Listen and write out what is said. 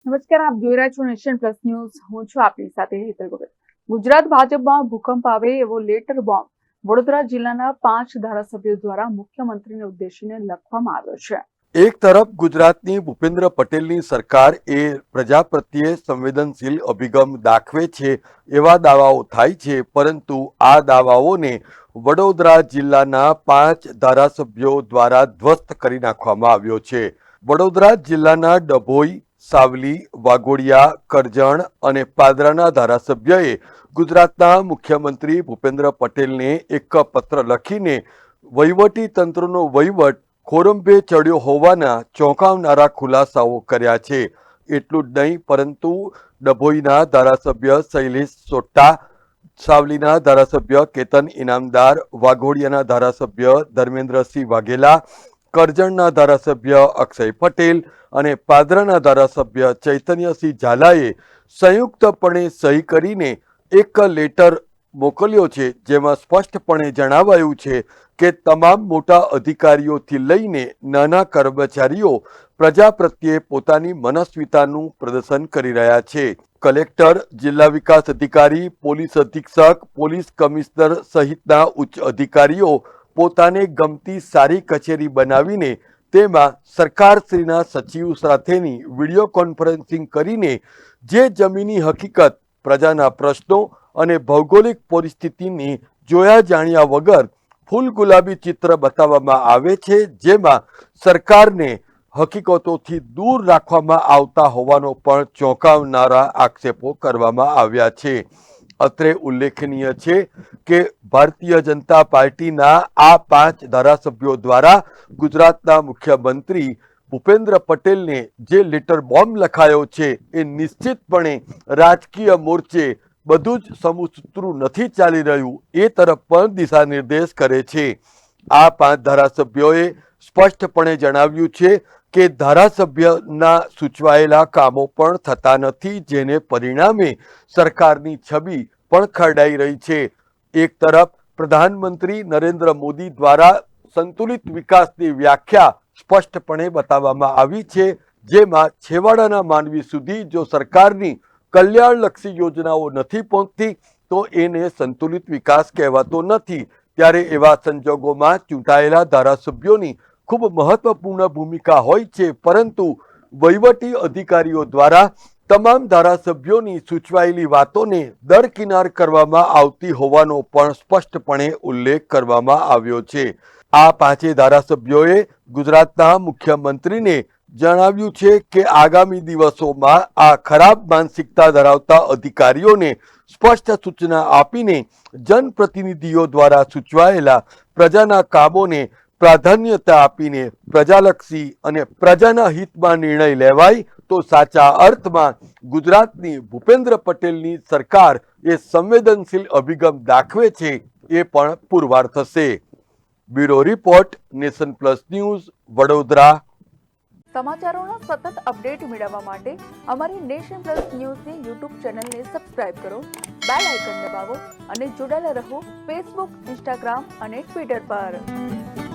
નમસ્કાર, આપ જોઈ રહ્યા છો નેશન પ્લસ ન્યૂઝ. હું છું આપની સાથે હેતલ ભગત. ગુજરાત ભાજપમાં ભૂકંપ આવે એવો લેટર બોમ્બ વડોદરા જિલ્લાના 5 ધારાસભ્યો દ્વારા મુખ્યમંત્રીને ઉદ્દેશીને લખવામાં આવ્યો છે. એક તરફ ગુજરાતની ભૂપેન્દ્ર પટેલની સરકાર એ પ્રજા પ્રત્યે સંવેદનશીલ અભિગમ દાખવે છે એવા દાવાઓ થાય છે, પરંતુ આ દાવાઓને વડોદરા જિલ્લાના 5 ધારાસભ્યો દ્વારા ધ્વસ્ત કરી નાખવામાં આવ્યો છે. વડોદરા જિલ્લાના ડભોઈ, સાવલી, વાઘોડિયા, કરજણ અને પાદરાના ધારાસભ્યએ ગુજરાતના મુખ્યમંત્રી ભૂપેન્દ્ર પટેલને એક પત્ર લખીને વહીવટી તંત્રનો વહીવટ ખોરંભે ચડ્યો હોવાના ચોંકાવનારા ખુલાસાઓ કર્યા છે. એટલું જ નહીં, પરંતુ ડભોઈના ધારાસભ્ય શૈલેષ સોટ્ટા, સાવલીના ધારાસભ્ય કેતન ઇનામદાર, વાઘોડિયાના ધારાસભ્ય ધર્મેન્દ્રસિંહ વાઘેલા, કરજણના ધારાસભ્ય અક્ષય પટેલ અને પાદરાના ધારાસભ્ય ચૈતન્યસિંહ ઝાલાએ સંયુક્તપણે સહી કરીને એક લેટર મોકલ્યો છે, જેમાં સ્પષ્ટપણે જણાવાયું છે કે તમામ મોટા અધિકારીઓથી લઈને નાના કર્મચારીઓ પ્રજા પ્રત્યે પોતાની મનસ્વીતાનું પ્રદર્શન કરી રહ્યા છે. કલેક્ટર, જિલ્લા વિકાસ અધિકારી, પોલીસ અધિક્ષક, પોલીસ કમિશનર સહિતના ઉચ્ચ અધિકારીઓ પોતાને ગમતી સારી કચેરી બનાવીને તેમાં સરકારશ્રીના સચિવ સાથેની વિડીયો કોન્ફરન્સિંગ કરીને જે જમીની હકીકત, પ્રજાના પ્રશ્નો અને ભૌગોલિક પરિસ્થિતિની જોયા જાણ્યા વગર ફૂલ ગુલાબી ચિત્ર બતાવવામાં આવે છે, જેમાં સરકારને હકીકતોથી દૂર રાખવામાં આવતા હોવાનો પણ ચોંકાવનારા આક્ષેપો કરવામાં આવ્યા છે. અત્રે ઉલ્લેખનીય છે કે ભારતીય જનતા પાર્ટીના આ 5 ધારાસભ્યો દ્વારા ગુજરાતના મુખ્યમંત્રી ભૂપેન્દ્ર પટેલને જે લેટર બોમ્બ લખાયો છે એ નિશ્ચિતપણે રાજકીય મોરચે બધું જ સમસૂત્રું નથી ચાલી રહ્યું એ તરફ પણ દિશા નિર્દેશ કરે છે. આ 5 ધારાસભ્યોએ સ્પષ્ટપણે જણાવ્યું છે કે ધારાસભ્યના સૂચવાયેલા કામો પણ થતા નથી, જેને પરિણામે સરકારની છબી પણ ખરડાઈ રહી છે. એક તરફ પ્રધાનમંત્રી નરેન્દ્ર મોદી દ્વારા સંતુલિત વિકાસની વ્યાખ્યા સ્પષ્ટપણે બતાવવામાં આવી છે, જેમાં છેવાડાના માનવી સુધી જો સરકારની કલ્યાણલક્ષી યોજનાઓ નથી પહોંચતી તો એને સંતુલિત વિકાસ કહેવાતો નથી. ત્યારે એવા સંજોગોમાં ચૂંટાયેલા ધારાસભ્યોની ખૂબ મહત્વપૂર્ણ ભૂમિકા હોય છે, પરંતુ વહીવટી અધિકારીઓ દ્વારા તમામ ધારાસભ્યોની સૂચવાયેલી વાતોને દરકિનાર કરવામાં આવતી હોવાનો પણ સ્પષ્ટપણે ઉલ્લેખ કરવામાં આવ્યો છે. આ 5 ધારાસભ્યોએ ગુજરાતના મુખ્યમંત્રીને જણાવ્યું છે કે આગામી દિવસોમાં આ ખરાબ માનસિકતા ધરાવતા અધિકારીઓને સ્પષ્ટ સૂચના આપીને જનપ્રતિનિધિઓ દ્વારા સૂચવાયેલા પ્રજાના કામોને પ્રાધાન્યતા આપીને પ્રજાલક્ષી અને પ્રજાના હિતમાં નિર્ણય લેવાય તો સાચા અર્થમાં ગુજરાતની ભૂપેન્દ્ર પટેલની સરકાર એ સંવેદનશીલ અભિગમ દાખવે છે એ પણ પુરવાર થશે. Bureau report, Nation Plus news, Vadodara. સમાચારોના સતત અપડેટ મેળવવા માટે અમારી નેશન પ્લસ ન્યૂઝની યુટ્યુબ ચેનલને સબસ્ક્રાઇબ કરો, બેલ આઇકન દબાવો અને જોડાયેલા રહો ફેસબુક, ઇન્સ્ટાગ્રામ અને ટ્વિટર પર.